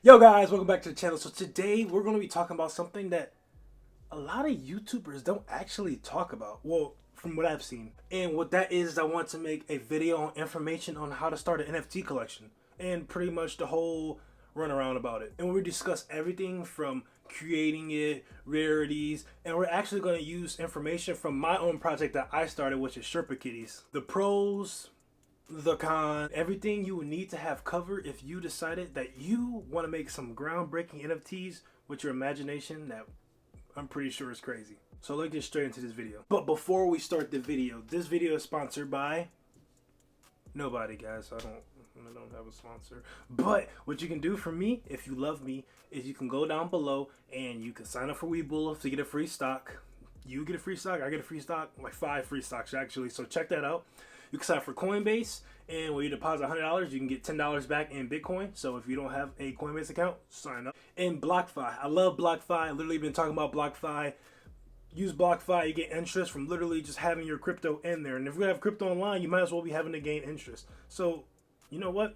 Yo guys, welcome back to the channel. So today we're going to be talking about something that a lot of YouTubers don't actually talk about. Well, from what I've seen. And what that is I want to make a video on information on how to start an NFT collection. And pretty much the whole runaround about it. And we discuss everything from creating it, rarities, and we're actually going to use information from my own project that I started, which is Sherpa Kitties. The pros, the con, everything you would need to have covered if you decided that you want to make some groundbreaking NFTs with your imagination that I'm pretty sure is crazy. So let's get straight into this video. But before we start the video, this video is sponsored by nobody, guys. I don't have a sponsor. But what you can do for me, if you love me, is you can go down below and you can sign up for Webull to get a free stock. You get a free stock, I get a free stock, like 5 free stocks actually. So check that out. You can sign up for COINBASE, and when you deposit $100, you can get $10 back in Bitcoin. So if you don't have a COINBASE account, sign up. And BlockFi, I love BlockFi. I've literally been talking about BlockFi. Use BlockFi, you get interest from literally just having your crypto in there. And if you're gonna have crypto online, you might as well be having to gain interest. So you know what?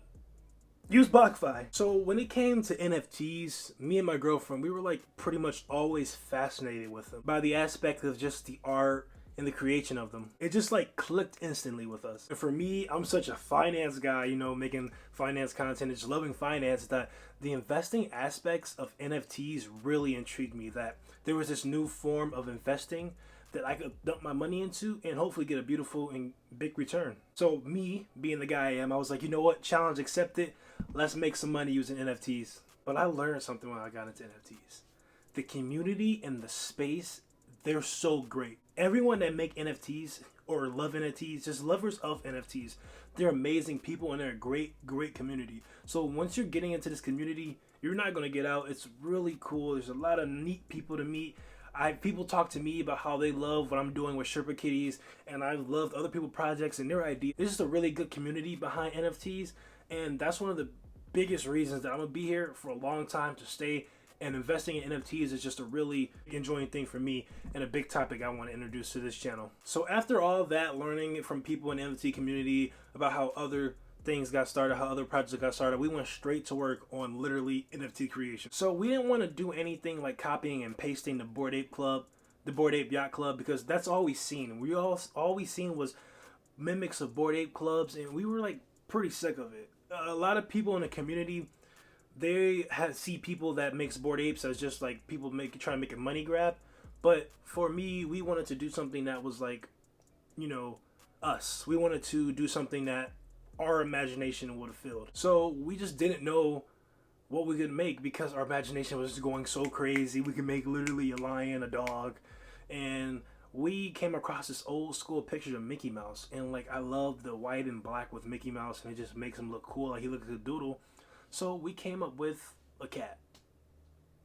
Use BlockFi. So when it came to NFTs, me and my girlfriend, we were like pretty much always fascinated with them by the aspect of just the art and the creation of them. It just like clicked instantly with us. And for me, I'm such a finance guy, you know, making finance content and just loving finance, that the investing aspects of NFTs really intrigued me, that there was this new form of investing that I could dump my money into and hopefully get a beautiful and big return. So me, being the guy I am, I was like, you know what, challenge accepted. Let's make some money using NFTs. But I learned something when I got into NFTs. The community and the space, they're so great. Everyone that make NFTs or love NFTs, just lovers of NFTs, they're amazing people and they're a great community. So once you're getting into this community, you're not going to get out. It's really cool. There's a lot of neat people to meet. People talk to me about how they love what I'm doing with Sherpa Kitties, and I've loved other people's projects and their ideas. There's just a really good community behind NFTs, and that's one of the biggest reasons that I'm going to be here for a long time, to stay. And investing in NFTs is just a really enjoying thing for me and a big topic I want to introduce to this channel. So after all that, learning from people in the NFT community about how other things got started, how other projects got started, we went straight to work on literally NFT creation. So we didn't want to do anything like copying and pasting the Bored Ape Club, the Bored Ape Yacht Club, because that's all we seen. All we seen was mimics of Bored Ape clubs, and we were like pretty sick of it. A lot of people in the community, they see people that makes Bored Apes as just like people trying to make a money grab. But for me, we wanted to do something that was like, you know, us. We wanted to do something that our imagination would have filled. So we just didn't know what we could make because our imagination was just going so crazy. We could make literally a lion, a dog, and we came across this old school picture of Mickey Mouse, and like I love the white and black with Mickey Mouse, and it just makes him look cool, like he looks like a doodle. So we came up with a cat.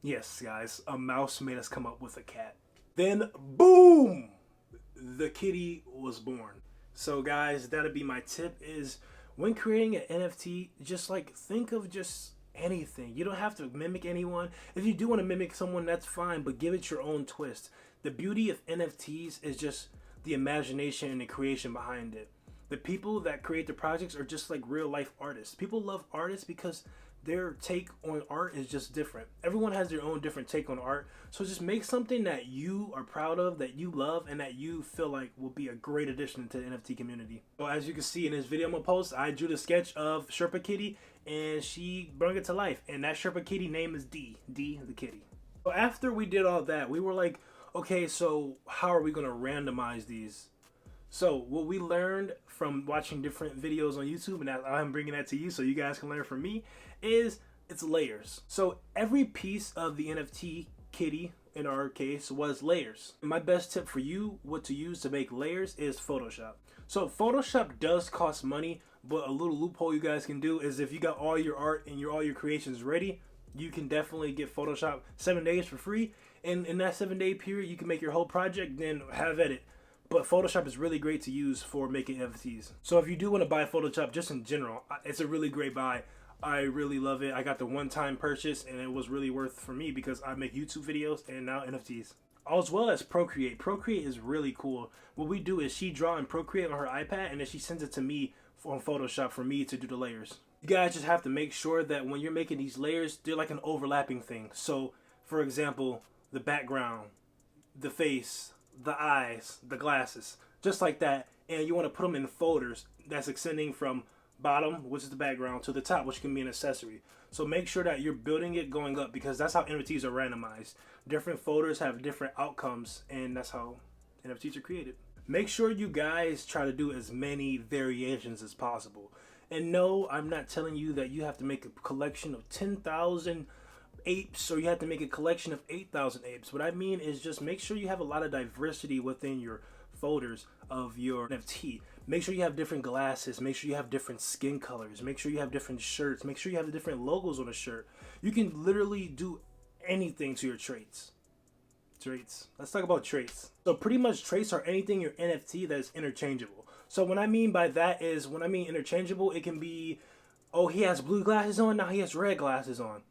Yes, guys, a mouse made us come up with a cat. Then, boom! The kitty was born. So guys, that'd be my tip, is when creating an NFT, just like think of just anything. You don't have to mimic anyone. If you do want to mimic someone, that's fine, but give it your own twist. The beauty of NFTs is just the imagination and the creation behind it. The people that create the projects are just like real life artists. People love artists because their take on art is just different. Everyone has their own different take on art. So just make something that you are proud of, that you love, and that you feel like will be a great addition to the NFT community. So as you can see in this video I'm gonna post, I drew the sketch of Sherpa Kitty and she brought it to life. And that Sherpa Kitty name is D the kitty. So after we did all that, we were like, okay, so how are we gonna randomize these? So what we learned from watching different videos on YouTube, and I'm bringing that to you so you guys can learn from me, is it's layers. So every piece of the NFT kitty, in our case, was layers. And my best tip for you, what to use to make layers, is Photoshop. So Photoshop does cost money, but a little loophole you guys can do is if you got all your art and all your creations ready, you can definitely get Photoshop 7 days for free. And in that 7-day period, you can make your whole project, then have edit. But Photoshop is really great to use for making NFTs. So if you do want to buy Photoshop, just in general, it's a really great buy. I really love it. I got the one-time purchase, and it was really worth for me because I make YouTube videos and now NFTs. As well as Procreate. Procreate is really cool. What we do is she draw in Procreate on her iPad, and then she sends it to me on Photoshop for me to do the layers. You guys just have to make sure that when you're making these layers, they're like an overlapping thing. So, for example, the background, the face, the eyes, the glasses, just like that. And you want to put them in folders that's extending from bottom, which is the background, to the top, which can be an accessory. So make sure that you're building it going up, because that's how NFTs are randomized. Different folders have different outcomes, and that's how NFTs are created. Make sure you guys try to do as many variations as possible. And no, I'm not telling you that you have to make a collection of 10,000 apes or you have to make a collection of 8,000 apes. What I mean is just make sure you have a lot of diversity within your folders of your NFT. Make sure you have different glasses. Make sure you have different skin colors. Make sure you have different shirts. Make sure you have the different logos on a shirt. You can literally do anything to your traits. Traits. Let's talk about traits. So pretty much traits are anything in your NFT that is interchangeable. So what I mean by that is, when I mean interchangeable, it can be, oh, he has blue glasses on, now he has red glasses on.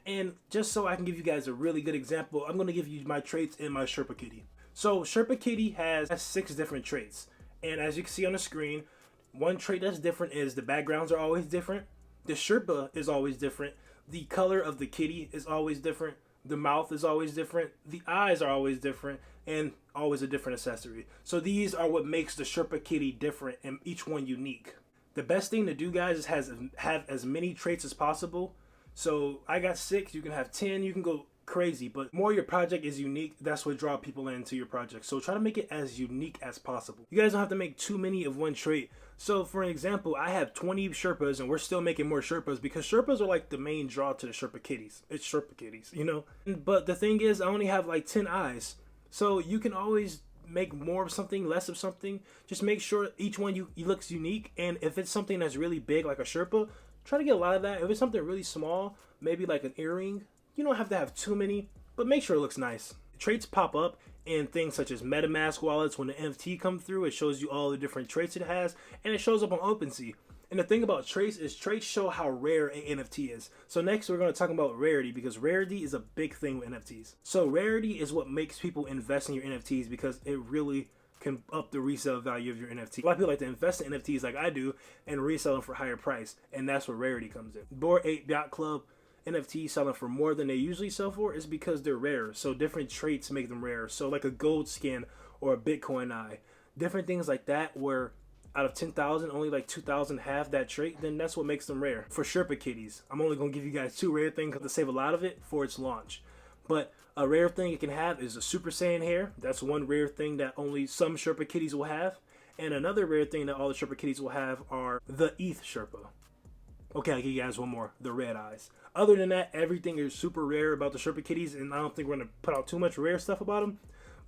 And just so I can give you guys a really good example, I'm going to give you my traits in my Sherpa Kitty. So Sherpa Kitty has 6 different traits. And as you can see on the screen, one trait that's different is the backgrounds are always different. The Sherpa is always different. The color of the kitty is always different. The mouth is always different. The eyes are always different. And always a different accessory. So these are what makes the Sherpa Kitty different and each one unique. The best thing to do, guys, is have as many traits as possible. So I got 6, you can have 10, you can go crazy, but more your project is unique, that's what draw people into your project. So try to make it as unique as possible. You guys don't have to make too many of one trait. So for an example, I have 20 Sherpas and we're still making more Sherpas because Sherpas are like the main draw to the Sherpa Kitties. It's Sherpa Kitties, you know? But the thing is, I only have like 10 eyes. So you can always make more of something, less of something. Just make sure each one you looks unique. And if it's something that's really big like a Sherpa, try to get a lot of that. If it's something really small, maybe like an earring, you don't have to have too many, but make sure it looks nice. Traits pop up in things such as MetaMask wallets. When the NFT comes through, it shows you all the different traits it has, and it shows up on OpenSea. And the thing about traits is traits show how rare an NFT is. So next we're going to talk about rarity, because rarity is a big thing with NFTs. So rarity is what makes people invest in your NFTs, because it really can up the resale value of your NFT. A lot of people like to invest in NFTs like I do and resell them for higher price, and that's where rarity comes in. Bored Ape Yacht Club NFT selling for more than they usually sell for is because they're rare. So different traits make them rare. So like a gold skin or a Bitcoin eye, different things like that, where out of 10,000 only like 2,000 have that trait, then that's what makes them rare. For Sherpa Kitties, I'm only going to give you guys 2 rare things to save a lot of it for its launch. But a rare thing it can have is a Super Saiyan hair. That's one rare thing that only some Sherpa Kitties will have. And another rare thing that all the Sherpa Kitties will have are the ETH Sherpa. Okay, I'll give you guys one more, the red eyes. Other than that, everything is super rare about the Sherpa Kitties, and I don't think we're going to put out too much rare stuff about them.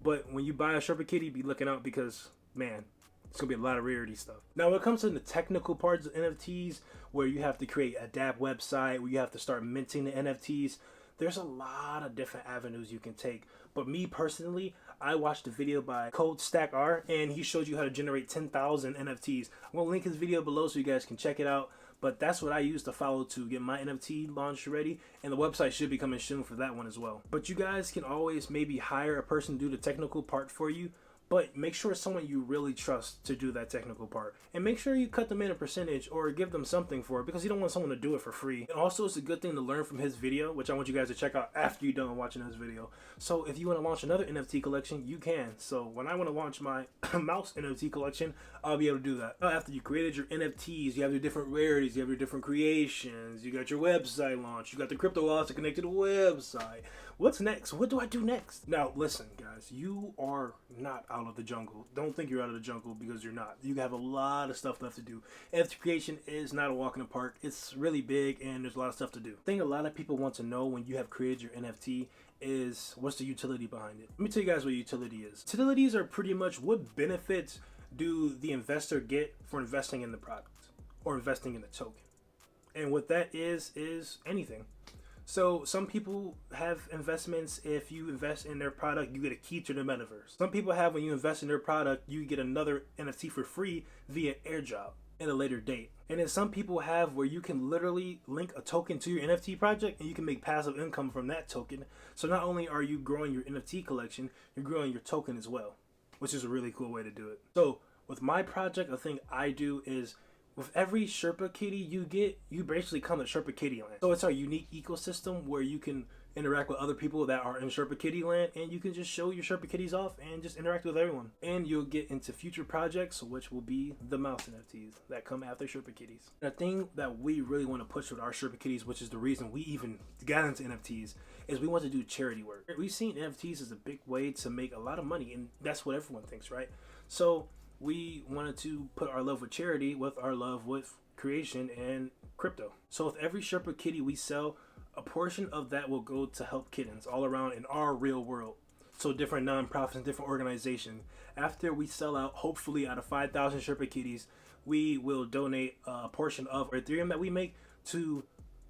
But when you buy a Sherpa Kitty, be looking out, because, man, it's going to be a lot of rarity stuff. Now, when it comes to the technical parts of NFTs, where you have to create a DApp website, where you have to start minting the NFTs, there's a lot of different avenues you can take. But me personally, I watched a video by CodeStackR, and he showed you how to generate 10,000 NFTs. I'm going to link his video below so you guys can check it out. But that's what I use to follow to get my NFT launch ready, and the website should be coming soon for that one as well. But you guys can always maybe hire a person to do the technical part for you, but make sure it's someone you really trust to do that technical part. And make sure you cut them in a percentage or give them something for it, because you don't want someone to do it for free. And also, it's a good thing to learn from his video, which I want you guys to check out after you're done watching this video. So if you want to launch another NFT collection, you can. So when I want to launch my mouse NFT collection, I'll be able to do that. After you created your NFTs, you have your different rarities, you have your different creations, you got your website launch, you got the crypto wallets to connect to the website. What's next? What do I do next? Now, listen, guys, you are not out of the jungle. Don't think you're out of the jungle, because you're not. You have a lot of stuff left to do. NFT creation is not a walk in the park. It's really big, and there's a lot of stuff to do. The thing a lot of people want to know when you have created your NFT is, what's the utility behind it? Let me tell you guys what utility is. Utilities are pretty much what benefits do the investor get for investing in the product or investing in the token. And what that is anything. So some people have investments. If you invest in their product, you get a key to the metaverse. Some people have, when you invest in their product, you get another NFT for free via airdrop at a later date. And then some people have where you can literally link a token to your NFT project, and you can make passive income from that token. So not only are you growing your NFT collection, you're growing your token as well, which is a really cool way to do it. So with my project, the thing I do is, With every Sherpa kitty you get, you basically come to Sherpa Kitty Land. So it's our unique ecosystem where you can interact with other people that are in Sherpa Kitty Land, and you can just show your Sherpa kitties off and just interact with everyone. And you'll get into future projects, which will be the mouse NFTs that come after Sherpa kitties. The thing that we really want to push with our Sherpa kitties, which is the reason we even got into NFTs, is we want to do charity work. We've seen NFTs as a big way to make a lot of money, and that's what everyone thinks, right? So we wanted to put our love with charity with our love with creation and crypto. So with every Sherpa kitty we sell, a portion of that will go to help kittens all around in our real world. So different nonprofits and different organizations. After we sell out, hopefully out of 5,000 Sherpa kitties, we will donate a portion of Ethereum that we make to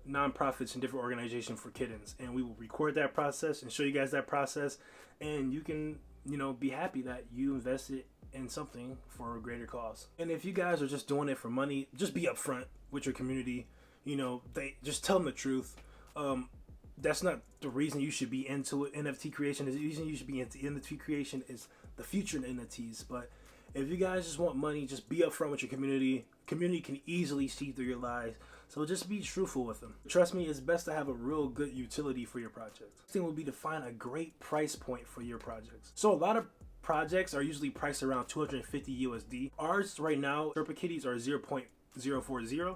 nonprofits and different organizations for kittens. And we will record that process and show you guys that process. And you can, be happy that you invested in something for a greater cause. And if you guys are just doing it for money, just be upfront with your community. They just tell them the truth. That's not the reason you should be into it. NFT creation is the reason you should be into NFT creation is the future in NFTs. But if you guys just want money, just be upfront with your community. Community can easily see through your lies, so just be truthful with them. Trust me, it's best to have a real good utility for your project. The thing would be to find a great price point for your projects. So a lot of projects are usually priced around 250 USD. Ours right now, Sherpa kitties are 0.040,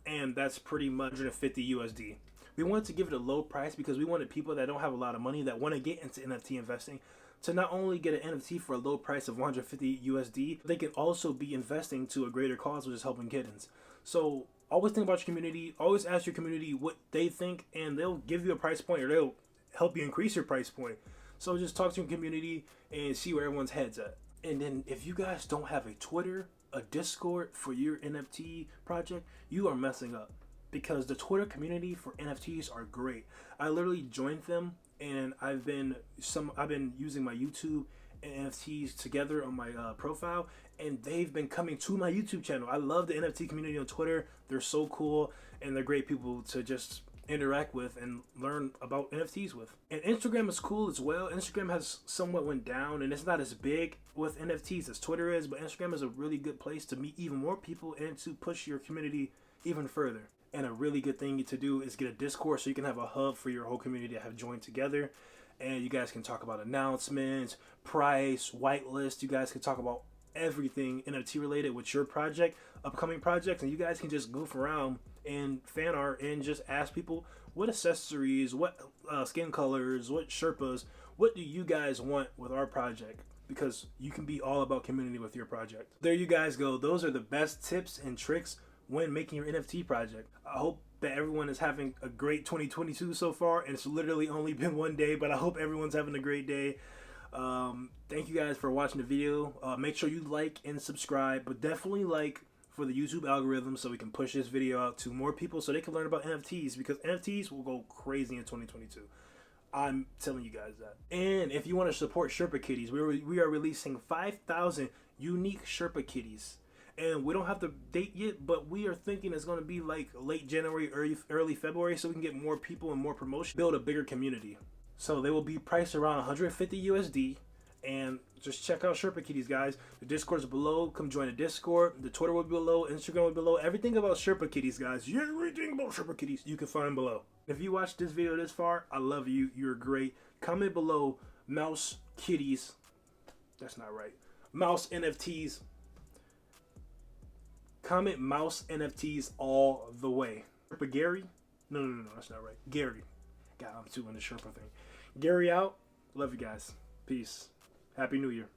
and that's pretty much 150 USD. We wanted to give it a low price because we wanted people that don't have a lot of money that want to get into NFT investing to not only get an NFT for a low price of 150 USD, they can also be investing to a greater cause, which is helping kittens. So always think about your community. Always ask your community what they think, and they'll give you a price point or they'll help you increase your price point. So just talk to your community and see where everyone's head's at. And then if you guys don't have a Twitter, a Discord for your NFT project, you are messing up. Because the Twitter community for NFTs are great. I literally joined them, and I've been using my YouTube and NFTs together on my profile, and they've been coming to my YouTube channel. I love the NFT community on Twitter. They're so cool, and they're great people to just interact with and learn about NFTs with. And Instagram is cool as well. Instagram has somewhat went down, and it's not as big with NFTs as Twitter is, but Instagram is a really good place to meet even more people and to push your community even further. And a really good thing to do is get a Discord so you can have a hub for your whole community to have joined together. And you guys can talk about announcements, price, whitelist. You guys can talk about everything NFT related with your project, upcoming projects. And you guys can just goof around and fan art and just ask people what accessories, what skin colors, what Sherpas, what do you guys want with our project? Because you can be all about community with your project. There you guys go. Those are the best tips and tricks when making your NFT project. I hope that everyone is having a great 2022 so far, and it's literally only been one day, but I hope everyone's having a great day. Thank you guys for watching the video. Make sure you like and subscribe, but definitely like for the YouTube algorithm so we can push this video out to more people so they can learn about NFTs, because NFTs will go crazy in 2022. I'm telling you guys that. And if you want to support Sherpa kitties, we are releasing 5,000 unique Sherpa kitties. And we don't have the date yet, but we are thinking it's going to be like late January, early February, so we can get more people and more promotion, build a bigger community. So they will be priced around 150 USD. And just check out Sherpa kitties, guys. The Discord is below. Come join the Discord. The Twitter will be below. Instagram will be below. Everything about Sherpa kitties, guys. Everything about Sherpa kitties you can find below. If you watched this video this far, I love you. You're great. Comment below mouse kitties. That's not right. Mouse NFTs. Comment mouse NFTs all the way. Sherpa Gary? No, that's not right. Gary. God, I'm too into Sherpa thing. Gary out. Love you guys. Peace. Happy New Year.